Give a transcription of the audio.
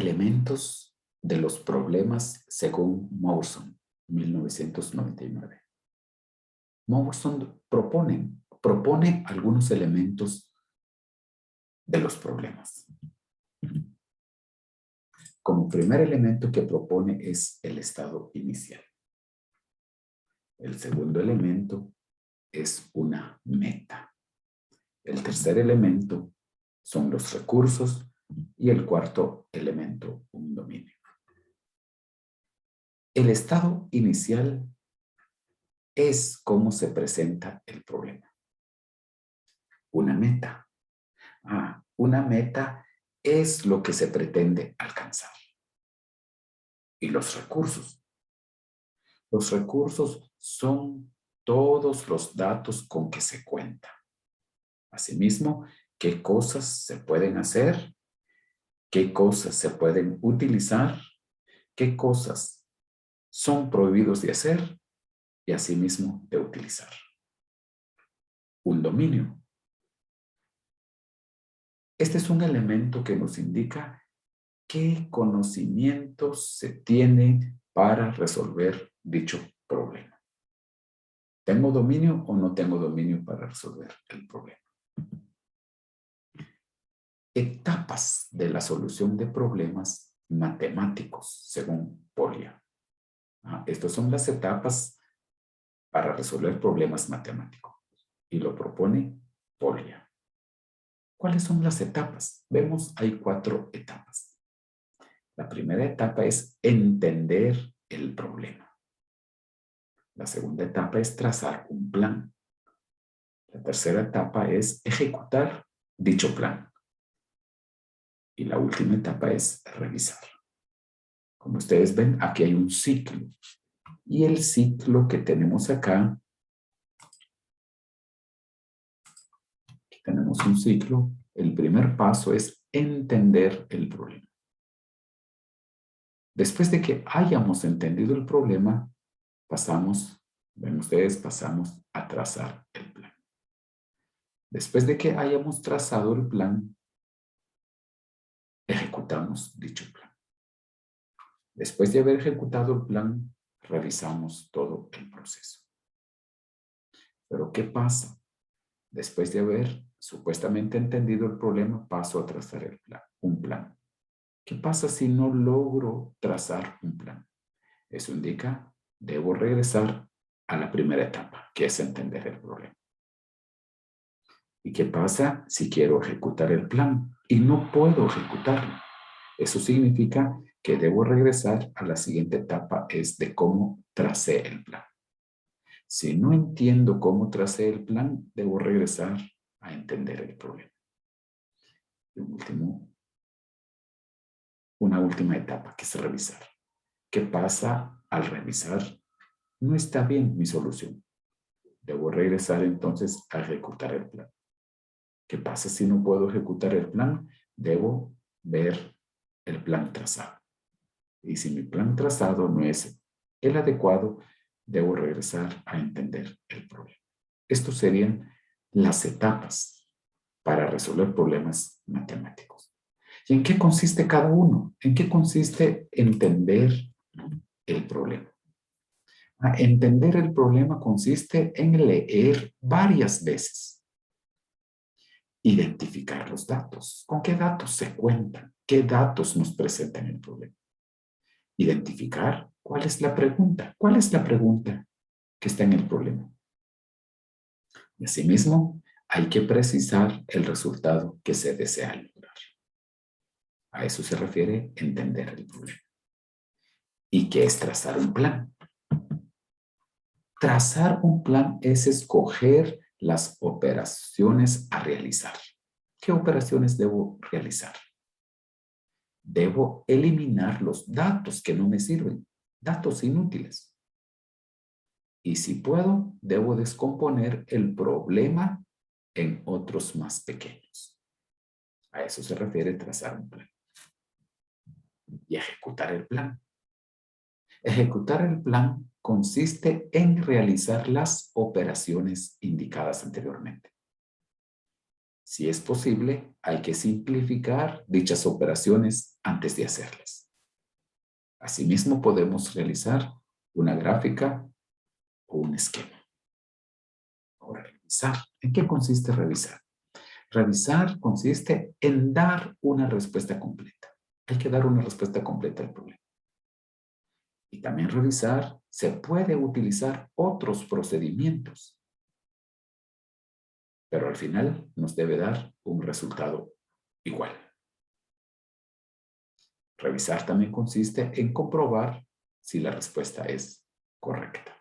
Elementos de los problemas según Mourson, 1999. Mourson propone algunos elementos de los problemas. Como primer elemento que propone es el estado inicial. El segundo elemento es una meta. El tercer elemento son los recursos y el cuarto elemento, un dominio. El estado inicial es cómo se presenta el problema. Una meta. Una meta es lo que se pretende alcanzar. Y los recursos. Los recursos son todos los datos con que se cuenta. Asimismo, qué cosas se pueden hacer, qué cosas se pueden utilizar, qué cosas son prohibidos de hacer y asimismo de utilizar. Un dominio. Este es un elemento que nos indica qué conocimientos se tienen para resolver dicho problema. ¿Tengo dominio o no tengo dominio para resolver el problema? Etapas de la solución de problemas matemáticos, según Polya. Estas son las etapas para resolver problemas matemáticos. Y lo propone Polya. ¿Cuáles son las etapas? Vemos, hay 4 etapas. La primera etapa es entender el problema. La segunda etapa es trazar un plan. La tercera etapa es ejecutar dicho plan. Y la última etapa es revisar. Como ustedes ven, aquí hay un ciclo. Y el ciclo que tenemos acá, aquí tenemos un ciclo. El primer paso es entender el problema. Después de que hayamos entendido el problema, ven ustedes, pasamos a trazar el plan. Después de que hayamos trazado el plan, ejecutamos dicho plan. Después de haber ejecutado el plan, revisamos todo el proceso. Pero ¿qué pasa? Después de haber supuestamente entendido el problema, paso a trazar un plan. ¿Qué pasa si no logro trazar un plan? Eso indica, debo regresar a la primera etapa, que es entender el problema. ¿Y qué pasa si quiero ejecutar el plan y no puedo ejecutarlo? Eso significa que debo regresar a la siguiente etapa, es de cómo tracé el plan. Si no entiendo cómo tracé el plan, debo regresar a entender el problema. Y una última etapa, que es revisar. ¿Qué pasa al revisar? No está bien mi solución. Debo regresar entonces a ejecutar el plan. ¿Qué pasa si no puedo ejecutar el plan? Debo ver el plan trazado. Y si mi plan trazado no es el adecuado, debo regresar a entender el problema. Estos serían las etapas para resolver problemas matemáticos. ¿Y en qué consiste cada uno? ¿En qué consiste entender el problema? Entender el problema consiste en leer varias veces. Identificar los datos. ¿Con qué datos se cuentan? ¿Qué datos nos presentan el problema? Identificar cuál es la pregunta. ¿Cuál es la pregunta que está en el problema? Y asimismo, hay que precisar el resultado que se desea lograr. A eso se refiere entender el problema. ¿Y qué es trazar un plan? Trazar un plan es escoger las operaciones a realizar. ¿Qué operaciones debo realizar? Debo eliminar los datos que no me sirven, datos inútiles. Y si puedo, debo descomponer el problema en otros más pequeños. A eso se refiere trazar un plan. Y ejecutar el plan. Ejecutar el plan consiste en realizar las operaciones indicadas anteriormente. Si es posible, hay que simplificar dichas operaciones antes de hacerlas. Asimismo, podemos realizar una gráfica o un esquema. Ahora, revisar. ¿En qué consiste revisar? Revisar consiste en dar una respuesta completa. Hay que dar una respuesta completa al problema. Y también revisar, se puede utilizar otros procedimientos, pero al final nos debe dar un resultado igual. Revisar también consiste en comprobar si la respuesta es correcta.